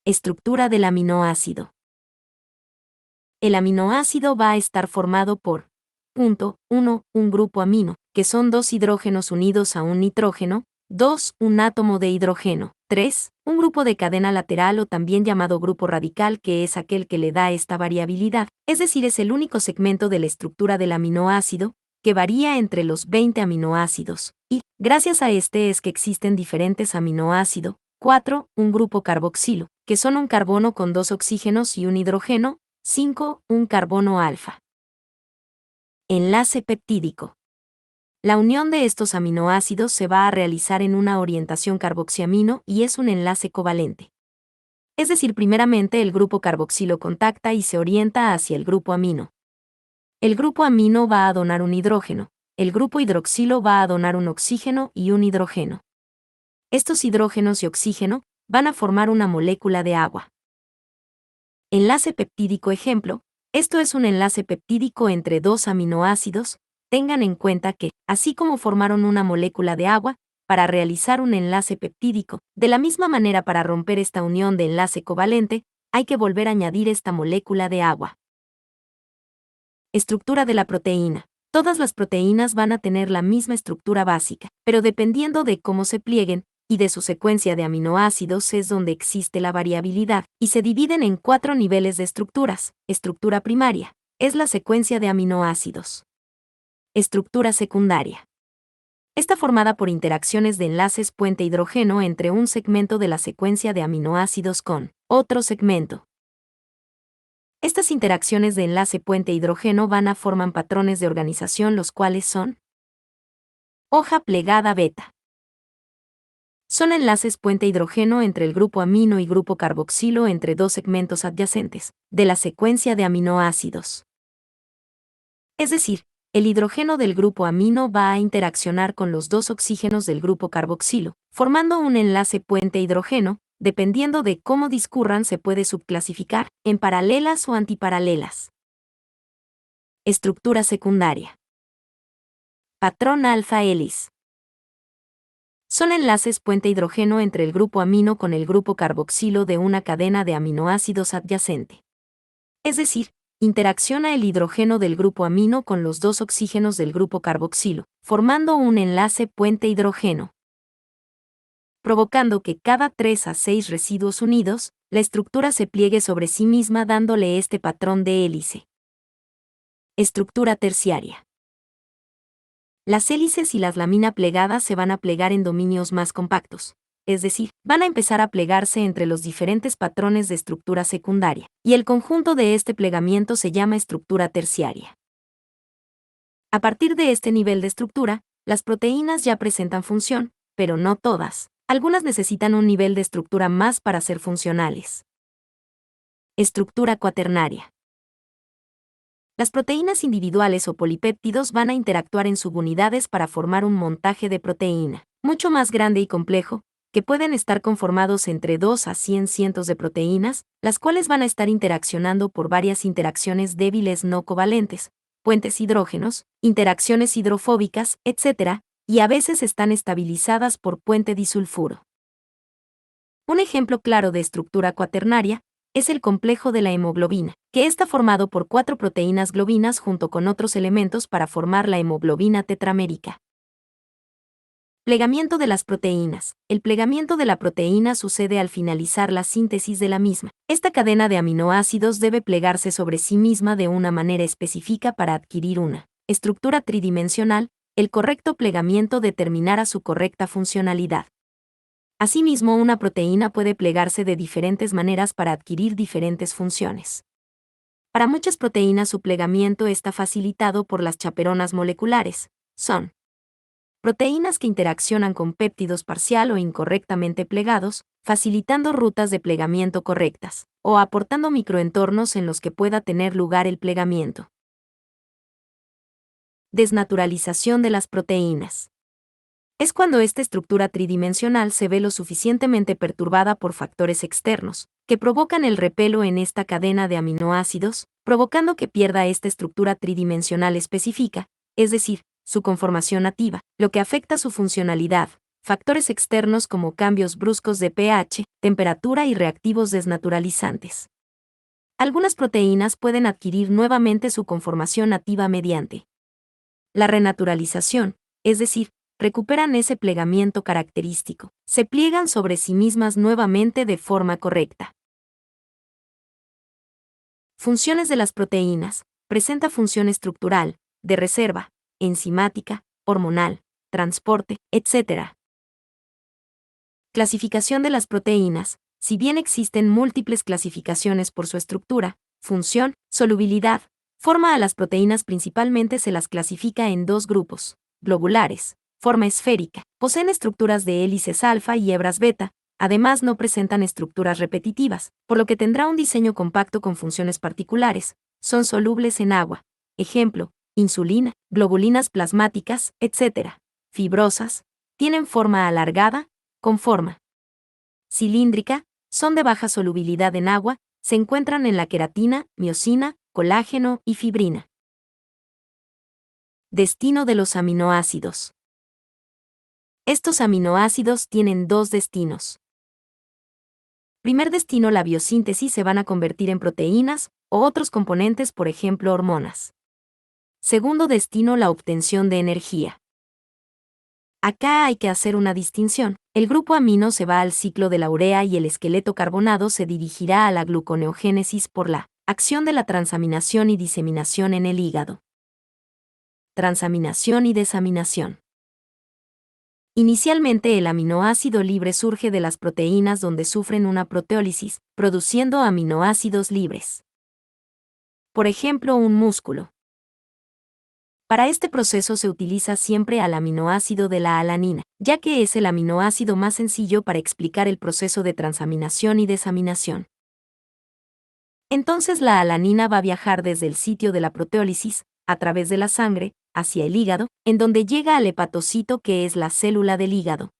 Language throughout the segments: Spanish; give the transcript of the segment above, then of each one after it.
Estructura del aminoácido. El aminoácido va a estar formado por 1. Un grupo amino, que son dos hidrógenos unidos a un nitrógeno. 2. Un átomo de hidrógeno. 3. Un grupo de cadena lateral o también llamado grupo radical, que es aquel que le da esta variabilidad, es decir, es el único segmento de la estructura del aminoácido, que varía entre los 20 aminoácidos, y, gracias a este es que existen diferentes aminoácidos. 4. Un grupo carboxilo, que son un carbono con dos oxígenos y un hidrógeno. 5. Un carbono alfa. Enlace peptídico. La unión de estos aminoácidos se va a realizar en una orientación carboxiamino y es un enlace covalente. Es decir, primeramente el grupo carboxilo contacta y se orienta hacia el grupo amino. El grupo amino va a donar un hidrógeno, el grupo hidroxilo va a donar un oxígeno y un hidrógeno. Estos hidrógenos y oxígeno van a formar una molécula de agua. Enlace peptídico ejemplo, esto es un enlace peptídico entre dos aminoácidos. Tengan en cuenta que, así como formaron una molécula de agua, para realizar un enlace peptídico, de la misma manera para romper esta unión de enlace covalente, hay que volver a añadir esta molécula de agua. Estructura de la proteína. Todas las proteínas van a tener la misma estructura básica, pero dependiendo de cómo se plieguen y de su secuencia de aminoácidos es donde existe la variabilidad, y se dividen en 4 niveles de estructuras. Estructura primaria, es la secuencia de aminoácidos. Estructura secundaria. Está formada por interacciones de enlaces puente hidrógeno entre un segmento de la secuencia de aminoácidos con otro segmento. Estas interacciones de enlace puente hidrógeno forman patrones de organización, los cuales son hoja plegada beta. Son enlaces puente hidrógeno entre el grupo amino y grupo carboxilo entre dos segmentos adyacentes de la secuencia de aminoácidos. Es decir, el hidrógeno del grupo amino va a interaccionar con los dos oxígenos del grupo carboxilo, formando un enlace puente hidrógeno. Dependiendo de cómo discurran se puede subclasificar en paralelas o antiparalelas. Estructura secundaria. Patrón alfa hélice. Son enlaces puente hidrógeno entre el grupo amino con el grupo carboxilo de una cadena de aminoácidos adyacente. Es decir, interacciona el hidrógeno del grupo amino con los dos oxígenos del grupo carboxilo, formando un enlace puente hidrógeno, provocando que cada 3 a 6 residuos unidos, la estructura se pliegue sobre sí misma dándole este patrón de hélice. Estructura terciaria. Las hélices y las láminas plegadas se van a plegar en dominios más compactos, es decir, van a empezar a plegarse entre los diferentes patrones de estructura secundaria, y el conjunto de este plegamiento se llama estructura terciaria. A partir de este nivel de estructura, las proteínas ya presentan función, pero no todas. Algunas necesitan un nivel de estructura más para ser funcionales. Estructura cuaternaria. Las proteínas individuales o polipéptidos van a interactuar en subunidades para formar un montaje de proteína, mucho más grande y complejo, que pueden estar conformados entre 2 a 100 cientos de proteínas, las cuales van a estar interaccionando por varias interacciones débiles no covalentes, puentes hidrógenos, interacciones hidrofóbicas, etc., y a veces están estabilizadas por puente disulfuro. Un ejemplo claro de estructura cuaternaria es el complejo de la hemoglobina, que está formado por 4 proteínas globinas junto con otros elementos para formar la hemoglobina tetramérica. Plegamiento de las proteínas. El plegamiento de la proteína sucede al finalizar la síntesis de la misma. Esta cadena de aminoácidos debe plegarse sobre sí misma de una manera específica para adquirir una estructura tridimensional. El correcto plegamiento determinará su correcta funcionalidad. Asimismo, una proteína puede plegarse de diferentes maneras para adquirir diferentes funciones. Para muchas proteínas su plegamiento está facilitado por las chaperonas moleculares. Son proteínas que interaccionan con péptidos parcial o incorrectamente plegados, facilitando rutas de plegamiento correctas, o aportando microentornos en los que pueda tener lugar el plegamiento. Desnaturalización de las proteínas. Es cuando esta estructura tridimensional se ve lo suficientemente perturbada por factores externos, que provocan el repelo en esta cadena de aminoácidos, provocando que pierda esta estructura tridimensional específica, es decir, su conformación nativa, lo que afecta su funcionalidad, factores externos como cambios bruscos de pH, temperatura y reactivos desnaturalizantes. Algunas proteínas pueden adquirir nuevamente su conformación nativa mediante la renaturalización, es decir, recuperan ese plegamiento característico, se pliegan sobre sí mismas nuevamente de forma correcta. Funciones de las proteínas. Presenta función estructural, de reserva, enzimática, hormonal, transporte, etc. Clasificación de las proteínas. Si bien existen múltiples clasificaciones por su estructura, función, solubilidad, forma a las proteínas principalmente se las clasifica en dos grupos: globulares, forma esférica, poseen estructuras de hélices alfa y hebras beta, además no presentan estructuras repetitivas, por lo que tendrá un diseño compacto con funciones particulares, son solubles en agua, ejemplo, insulina, globulinas plasmáticas, etc. Fibrosas, tienen forma alargada, con forma cilíndrica, son de baja solubilidad en agua, se encuentran en la queratina, miosina, colágeno y fibrina. Destino de los aminoácidos. Estos aminoácidos tienen dos destinos. Primer destino: la biosíntesis, se van a convertir en proteínas o otros componentes, por ejemplo hormonas. Segundo destino: la obtención de energía. Acá hay que hacer una distinción. El grupo amino se va al ciclo de la urea y el esqueleto carbonado se dirigirá a la gluconeogénesis por la acción de la transaminación y diseminación en el hígado. Transaminación y desaminación. Inicialmente el aminoácido libre surge de las proteínas donde sufren una proteólisis, produciendo aminoácidos libres. Por ejemplo, un músculo. Para este proceso se utiliza siempre al aminoácido de la alanina, ya que es el aminoácido más sencillo para explicar el proceso de transaminación y desaminación. Entonces la alanina va a viajar desde el sitio de la proteólisis, a través de la sangre, hacia el hígado, en donde llega al hepatocito, que es la célula del hígado.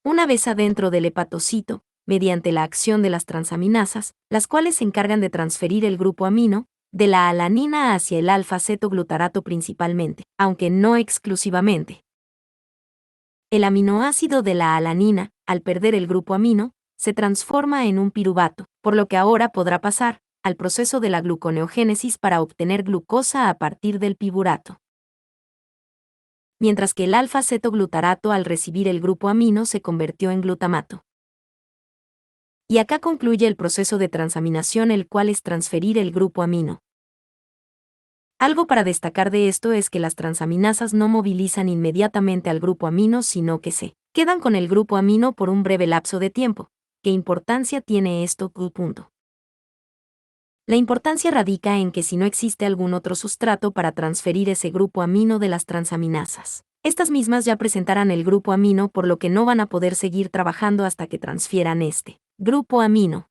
Una vez adentro del hepatocito, mediante la acción de las transaminasas, las cuales se encargan de transferir el grupo amino, de la alanina hacia el alfa-cetoglutarato principalmente, aunque no exclusivamente. El aminoácido de la alanina, al perder el grupo amino, se transforma en un piruvato, por lo que ahora podrá pasar al proceso de la gluconeogénesis para obtener glucosa a partir del pivurato. Mientras que el alfa-cetoglutarato, al recibir el grupo amino, se convirtió en glutamato. Y acá concluye el proceso de transaminación, el cual es transferir el grupo amino. Algo para destacar de esto es que las transaminasas no movilizan inmediatamente al grupo amino, sino que se quedan con el grupo amino por un breve lapso de tiempo. ¿Qué importancia tiene esto? Punto. La importancia radica en que si no existe algún otro sustrato para transferir ese grupo amino de las transaminasas, estas mismas ya presentarán el grupo amino, por lo que no van a poder seguir trabajando hasta que transfieran este grupo amino.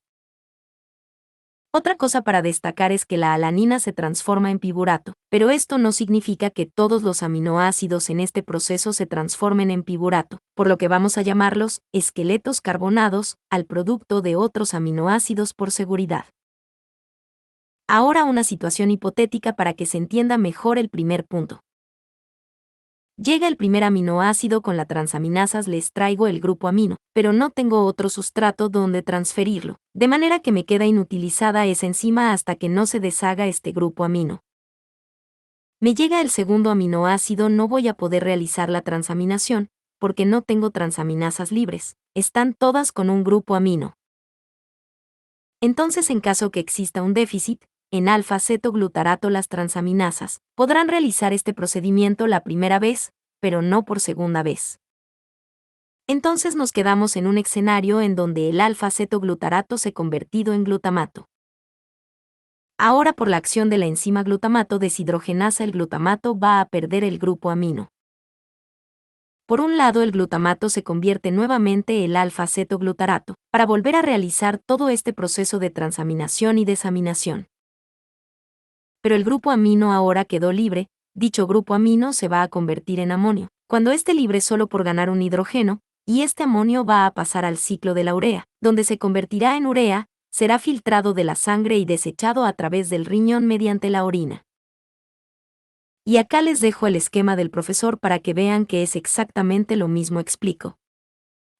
Otra cosa para destacar es que la alanina se transforma en pivurato, pero esto no significa que todos los aminoácidos en este proceso se transformen en pivurato, por lo que vamos a llamarlos esqueletos carbonados al producto de otros aminoácidos por seguridad. Ahora una situación hipotética para que se entienda mejor el primer punto. Llega el primer aminoácido con la transaminasas, les traigo el grupo amino, pero no tengo otro sustrato donde transferirlo, de manera que me queda inutilizada esa enzima hasta que no se deshaga este grupo amino. Me llega el segundo aminoácido, no voy a poder realizar la transaminación, porque no tengo transaminasas libres, están todas con un grupo amino. Entonces, en caso que exista un déficit, en alfa-cetoglutarato las transaminasas podrán realizar este procedimiento la primera vez, pero no por segunda vez. Entonces nos quedamos en un escenario en donde el alfa-cetoglutarato se ha convertido en glutamato. Ahora, por la acción de la enzima glutamato deshidrogenasa, el glutamato va a perder el grupo amino. Por un lado, el glutamato se convierte nuevamente el alfa-cetoglutarato, para volver a realizar todo este proceso de transaminación y desaminación. Pero el grupo amino ahora quedó libre, dicho grupo amino se va a convertir en amonio, cuando esté libre solo por ganar un hidrógeno, y este amonio va a pasar al ciclo de la urea, donde se convertirá en urea, será filtrado de la sangre y desechado a través del riñón mediante la orina. Y acá les dejo el esquema del profesor para que vean que es exactamente lo mismo explico.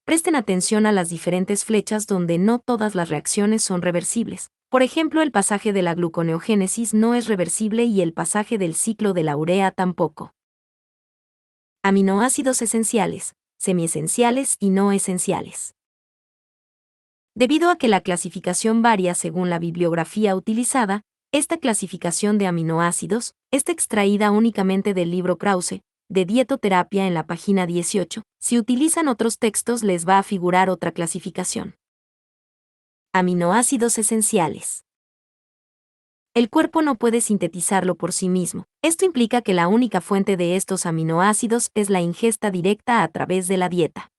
Presten atención a las diferentes flechas donde no todas las reacciones son reversibles. Por ejemplo, el pasaje de la gluconeogénesis no es reversible y el pasaje del ciclo de la urea tampoco. Aminoácidos esenciales, semiesenciales y no esenciales. Debido a que la clasificación varía según la bibliografía utilizada, esta clasificación de aminoácidos está extraída únicamente del libro Krause, de dietoterapia en la página 18. Si utilizan otros textos les va a figurar otra clasificación. Aminoácidos esenciales. El cuerpo no puede sintetizarlo por sí mismo. Esto implica que la única fuente de estos aminoácidos es la ingesta directa a través de la dieta.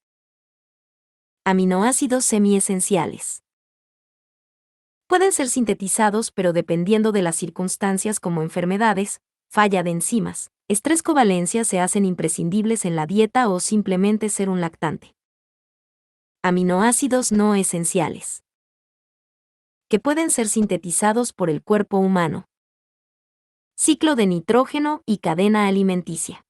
Aminoácidos semiesenciales. Pueden ser sintetizados pero dependiendo de las circunstancias como enfermedades, falla de enzimas, estrés covalencia se hacen imprescindibles en la dieta o simplemente ser un lactante. Aminoácidos no esenciales. Que pueden ser sintetizados por el cuerpo humano. Ciclo de nitrógeno y cadena alimenticia.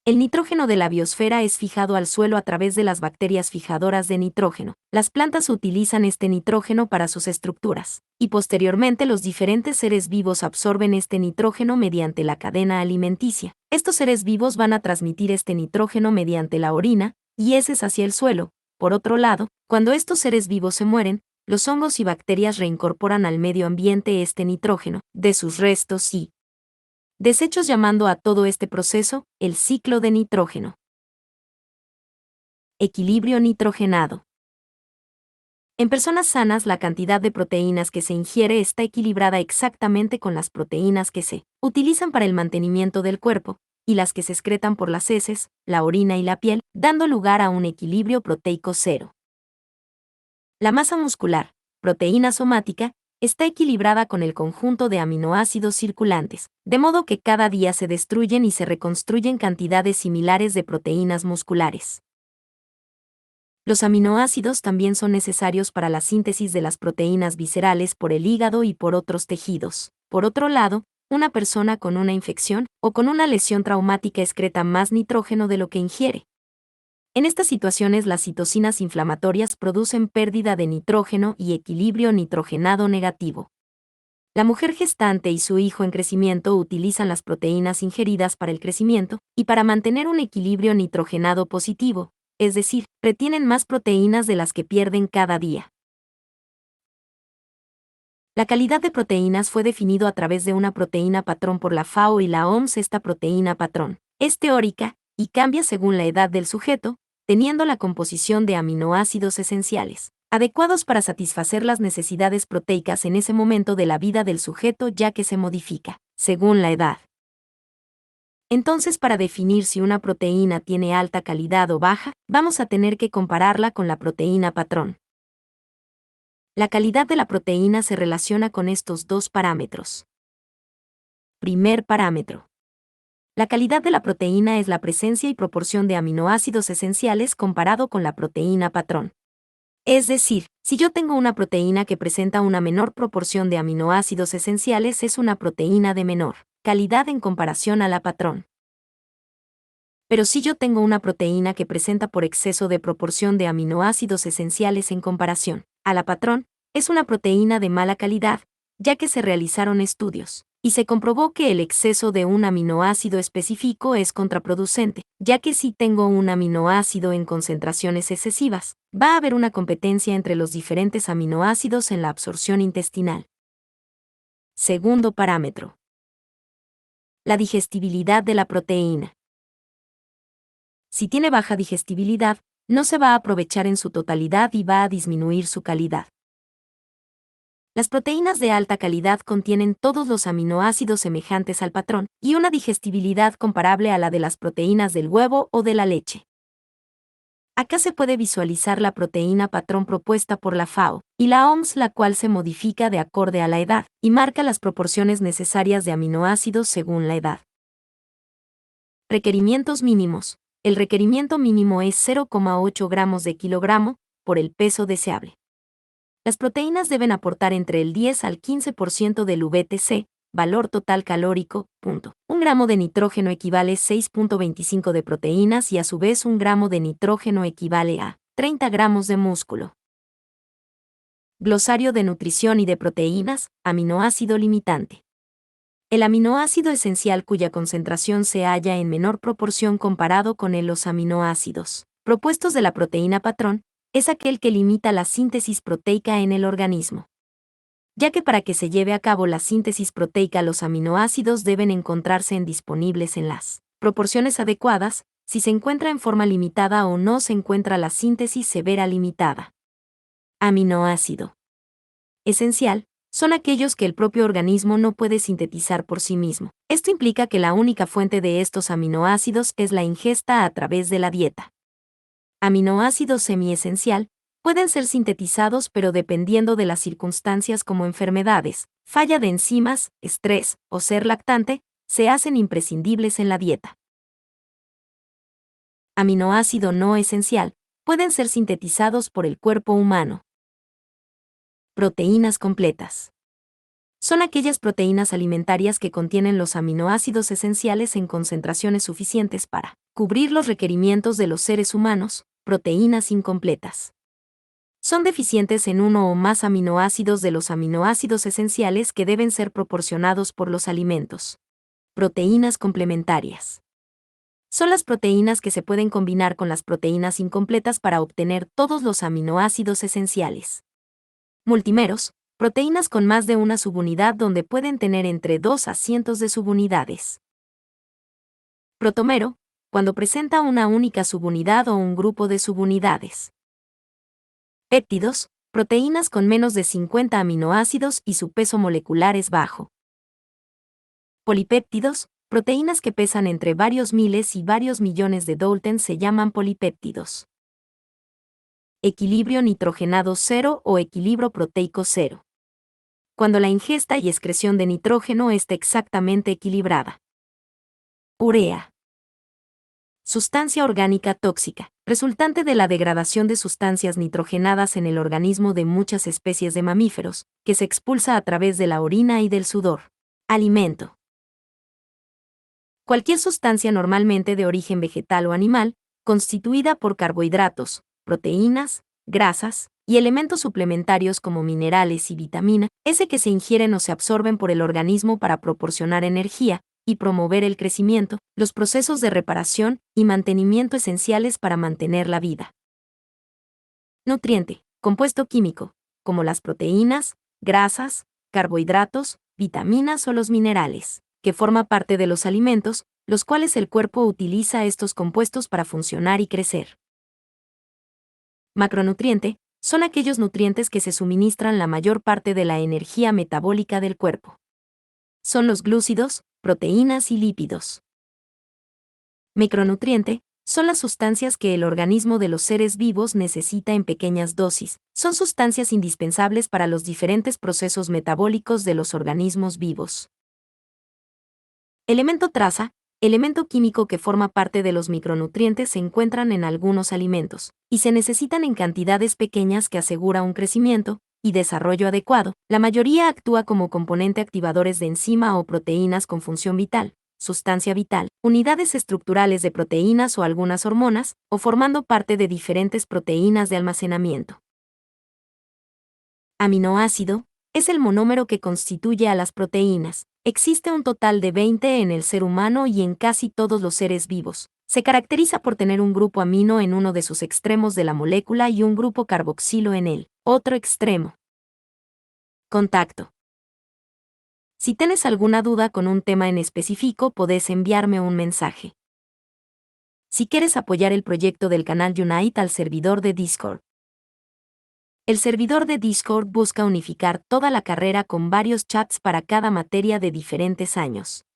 El nitrógeno de la biosfera es fijado al suelo a través de las bacterias fijadoras de nitrógeno. Las plantas utilizan este nitrógeno para sus estructuras, y posteriormente los diferentes seres vivos absorben este nitrógeno mediante la cadena alimenticia. Estos seres vivos van a transmitir este nitrógeno mediante la orina, y heces hacia el suelo. Por otro lado, cuando estos seres vivos se mueren, los hongos y bacterias reincorporan al medio ambiente este nitrógeno, de sus restos y desechos, llamando a todo este proceso el ciclo de nitrógeno. Equilibrio nitrogenado. En personas sanas la cantidad de proteínas que se ingiere está equilibrada exactamente con las proteínas que se utilizan para el mantenimiento del cuerpo, y las que se excretan por las heces, la orina y la piel, dando lugar a un equilibrio proteico cero. La masa muscular, proteína somática, está equilibrada con el conjunto de aminoácidos circulantes, de modo que cada día se destruyen y se reconstruyen cantidades similares de proteínas musculares. Los aminoácidos también son necesarios para la síntesis de las proteínas viscerales por el hígado y por otros tejidos. Por otro lado, una persona con una infección o con una lesión traumática excreta más nitrógeno de lo que ingiere. En estas situaciones las citocinas inflamatorias producen pérdida de nitrógeno y equilibrio nitrogenado negativo. La mujer gestante y su hijo en crecimiento utilizan las proteínas ingeridas para el crecimiento y para mantener un equilibrio nitrogenado positivo, es decir, retienen más proteínas de las que pierden cada día. La calidad de proteínas fue definido a través de una proteína patrón por la FAO y la OMS. Esta proteína patrón es teórica y cambia según la edad del sujeto, teniendo la composición de aminoácidos esenciales, adecuados para satisfacer las necesidades proteicas en ese momento de la vida del sujeto, ya que se modifica según la edad. Entonces, para definir si una proteína tiene alta calidad o baja, vamos a tener que compararla con la proteína patrón. La calidad de la proteína se relaciona con estos dos parámetros. Primer parámetro. La calidad de la proteína es la presencia y proporción de aminoácidos esenciales comparado con la proteína patrón. Es decir, si yo tengo una proteína que presenta una menor proporción de aminoácidos esenciales, es una proteína de menor calidad en comparación a la patrón. Pero si yo tengo una proteína que presenta por exceso de proporción de aminoácidos esenciales en comparación a la patrón, es una proteína de mala calidad, ya que se realizaron estudios y se comprobó que el exceso de un aminoácido específico es contraproducente, ya que si tengo un aminoácido en concentraciones excesivas, va a haber una competencia entre los diferentes aminoácidos en la absorción intestinal. Segundo parámetro. La digestibilidad de la proteína. Si tiene baja digestibilidad, no se va a aprovechar en su totalidad y va a disminuir su calidad. Las proteínas de alta calidad contienen todos los aminoácidos semejantes al patrón y una digestibilidad comparable a la de las proteínas del huevo o de la leche. Acá se puede visualizar la proteína patrón propuesta por la FAO y la OMS, la cual se modifica de acorde a la edad y marca las proporciones necesarias de aminoácidos según la edad. Requerimientos mínimos. El requerimiento mínimo es 0,8 gramos de kilogramo por el peso deseable. Las proteínas deben aportar entre el 10 al 15% del VTC, valor total calórico, punto. 1 gramo de nitrógeno equivale a 6.25 de proteínas y a su vez 1 gramo de nitrógeno equivale a 30 gramos de músculo. Glosario de nutrición y de proteínas, aminoácido limitante. El aminoácido esencial cuya concentración se halla en menor proporción comparado con los aminoácidos propuestos de la proteína patrón, es aquel que limita la síntesis proteica en el organismo. Ya que para que se lleve a cabo la síntesis proteica los aminoácidos deben encontrarse disponibles en las proporciones adecuadas, si se encuentra en forma limitada o no se encuentra la síntesis se verá limitada. Aminoácido esencial son aquellos que el propio organismo no puede sintetizar por sí mismo. Esto implica que la única fuente de estos aminoácidos es la ingesta a través de la dieta. Aminoácido semiesencial pueden ser sintetizados pero dependiendo de las circunstancias como enfermedades, falla de enzimas, estrés o ser lactante, se hacen imprescindibles en la dieta. Aminoácido no esencial pueden ser sintetizados por el cuerpo humano. Proteínas completas. Son aquellas proteínas alimentarias que contienen los aminoácidos esenciales en concentraciones suficientes para cubrir los requerimientos de los seres humanos. Proteínas incompletas. Son deficientes en uno o más aminoácidos de los aminoácidos esenciales que deben ser proporcionados por los alimentos. Proteínas complementarias. Son las proteínas que se pueden combinar con las proteínas incompletas para obtener todos los aminoácidos esenciales. Multimeros, proteínas con más de una subunidad donde pueden tener entre 2 a cientos de subunidades. Protomero, cuando presenta una única subunidad o un grupo de subunidades. Péptidos, proteínas con menos de 50 aminoácidos y su peso molecular es bajo. Polipéptidos, proteínas que pesan entre varios miles y varios millones de Dalton se llaman polipéptidos. Equilibrio nitrogenado cero o equilibrio proteico cero. Cuando la ingesta y excreción de nitrógeno está exactamente equilibrada. Urea. Sustancia orgánica tóxica, resultante de la degradación de sustancias nitrogenadas en el organismo de muchas especies de mamíferos, que se expulsa a través de la orina y del sudor. Alimento. Cualquier sustancia normalmente de origen vegetal o animal, constituida por carbohidratos, proteínas, grasas y elementos suplementarios como minerales y vitamina, que se ingieren o se absorben por el organismo para proporcionar energía y promover el crecimiento, los procesos de reparación y mantenimiento esenciales para mantener la vida. Nutriente, compuesto químico, como las proteínas, grasas, carbohidratos, vitaminas o los minerales, que forma parte de los alimentos, los cuales el cuerpo utiliza estos compuestos para funcionar y crecer. Macronutriente, son aquellos nutrientes que se suministran la mayor parte de la energía metabólica del cuerpo. Son los glúcidos, proteínas y lípidos. Micronutriente, son las sustancias que el organismo de los seres vivos necesita en pequeñas dosis. Son sustancias indispensables para los diferentes procesos metabólicos de los organismos vivos. Elemento traza, elemento químico que forma parte de los micronutrientes se encuentran en algunos alimentos, y se necesitan en cantidades pequeñas que asegura un crecimiento y desarrollo adecuado. La mayoría actúa como componente activadores de enzima o proteínas con función vital, sustancia vital, unidades estructurales de proteínas o algunas hormonas, o formando parte de diferentes proteínas de almacenamiento. Aminoácido es el monómero que constituye a las proteínas. Existe un total de 20 en el ser humano y en casi todos los seres vivos. Se caracteriza por tener un grupo amino en uno de sus extremos de la molécula y un grupo carboxilo en el otro extremo. Contacto. Si tienes alguna duda con un tema en específico, podés enviarme un mensaje. Si quieres apoyar el proyecto del canal Unite al servidor de Discord. El servidor de Discord busca unificar toda la carrera con varios chats para cada materia de diferentes años.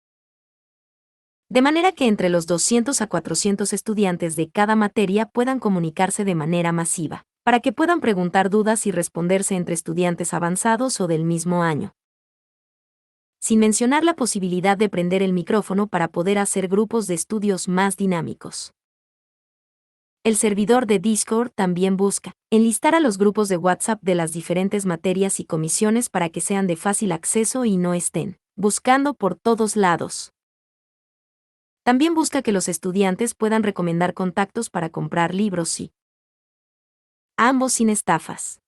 De manera que entre los 200 a 400 estudiantes de cada materia puedan comunicarse de manera masiva, para que puedan preguntar dudas y responderse entre estudiantes avanzados o del mismo año. Sin mencionar la posibilidad de prender el micrófono para poder hacer grupos de estudios más dinámicos. El servidor de Discord también busca enlistar a los grupos de WhatsApp de las diferentes materias y comisiones para que sean de fácil acceso y no estén buscando por todos lados. También busca que los estudiantes puedan recomendar contactos para comprar libros y ambos sin estafas.